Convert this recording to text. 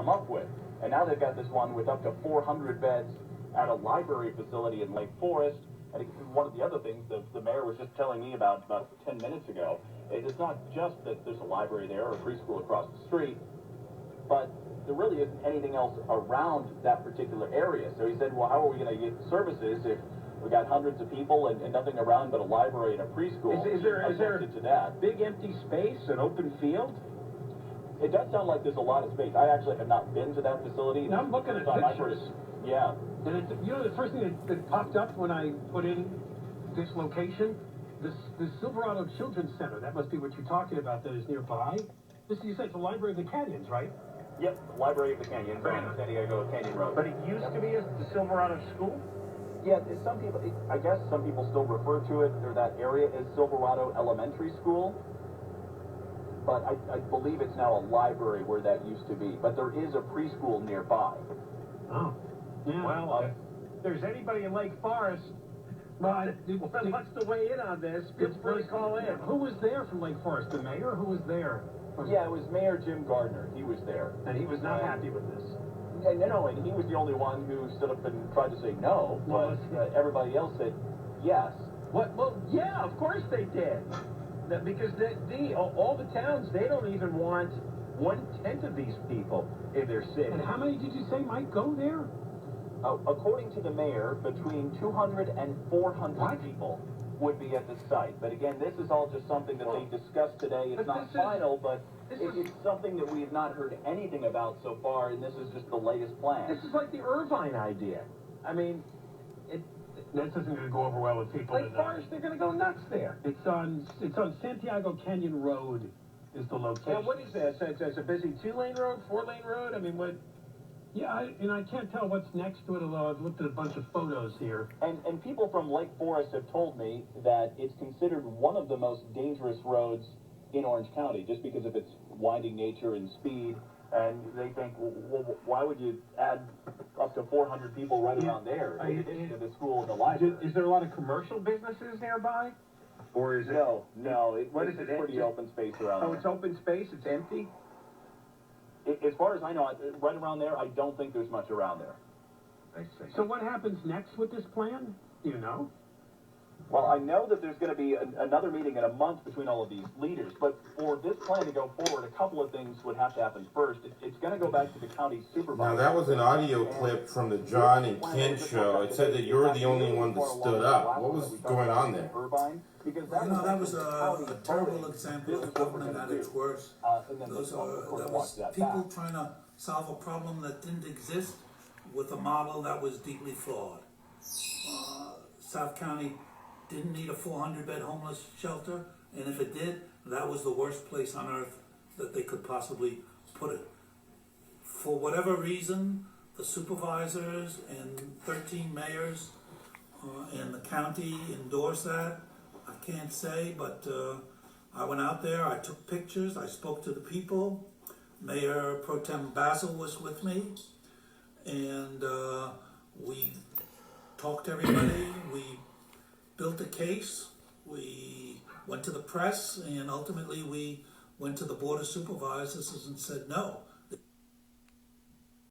come up with. And now they've got this one with up to 400 beds at a library facility in Lake Forest. And one of the other things the mayor was just telling me about 10 minutes ago, it's not just that there's a library there or a preschool across the street, but there really isn't anything else around that particular area. So he said, well, how are we going to get services if we got hundreds of people and nothing around but a library and a preschool? Is there to that big empty space, an open field? It does sound like there's a lot of space. I actually have not been to that facility. Now I'm looking at pictures. Yeah. And the first thing that popped up when I put in this location, the Silverado Children's Center. That must be what you're talking about. That is nearby. You said it's the Library of the Canyons, right? Yep, Library of the Canyons on San Diego Canyon Road. But it used to be the Silverado School? Yeah, I guess some people still refer to it, or that area, as Silverado Elementary School. But I believe it's now a library where that used to be. But there is a preschool nearby. Oh. Yeah. Well, if there's anybody in Lake Forest that wants to weigh in on this, feel free to call in. Who was there from Lake Forest? The mayor? Who was there? Yeah, it was Mayor Jim Gardner. He was there. And he was not happy with this. No, and he was the only one who stood up and tried to say no, but everybody else said yes. What? Well, yeah, of course they did. Because all the towns, they don't even want 1/10 of these people in their city. And how many did you say might go there? According to the mayor, between 200 and 400 people would be at the site. But again, this is all just something that they discussed today. It's not final, but it's something that we have not heard anything about so far, and this is just the latest plan. This is like the Irvine idea. I mean, this isn't going to go over well with people. Lake Forest, they're going to go nuts there. It's on Santiago Canyon Road is the location. Now, what is that? It's a busy 2-lane road, 4-lane road? I mean, what? Yeah, I can't tell what's next to it, although I've looked at a bunch of photos here. And people from Lake Forest have told me that it's considered one of the most dangerous roads in Orange County, just because of its winding nature and speed. And they think, well, why would you add up to 400 people right around there to the school and the library? Is there a lot of commercial businesses nearby? Or is it? No. It's pretty open space around there. Oh, it's open space? It's empty? As far as I know, right around there, I don't think there's much around there. I see. So what happens next with this plan? Do you know? Well, I know that there's going to be another meeting in a month between all of these leaders, but for this plan to go forward, a couple of things would have to happen first. It's going to go back to the county supervisor. Now, that was an audio clip from the John and Ken show. It said that you're the only one that stood up. What was going on there? That was a terrible example of government at its worst. That was people trying to solve a problem that didn't exist with a model that was deeply flawed. South County didn't need a 400-bed homeless shelter, and if it did, that was the worst place on earth that they could possibly put it. For whatever reason, the supervisors and 13 mayors in the county endorsed that. I can't say, but I went out there, I took pictures, I spoke to the people. Mayor Pro Tem Basil was with me, and we talked to everybody. We built a case. We went to the press, and ultimately we went to the Board of Supervisors and said no.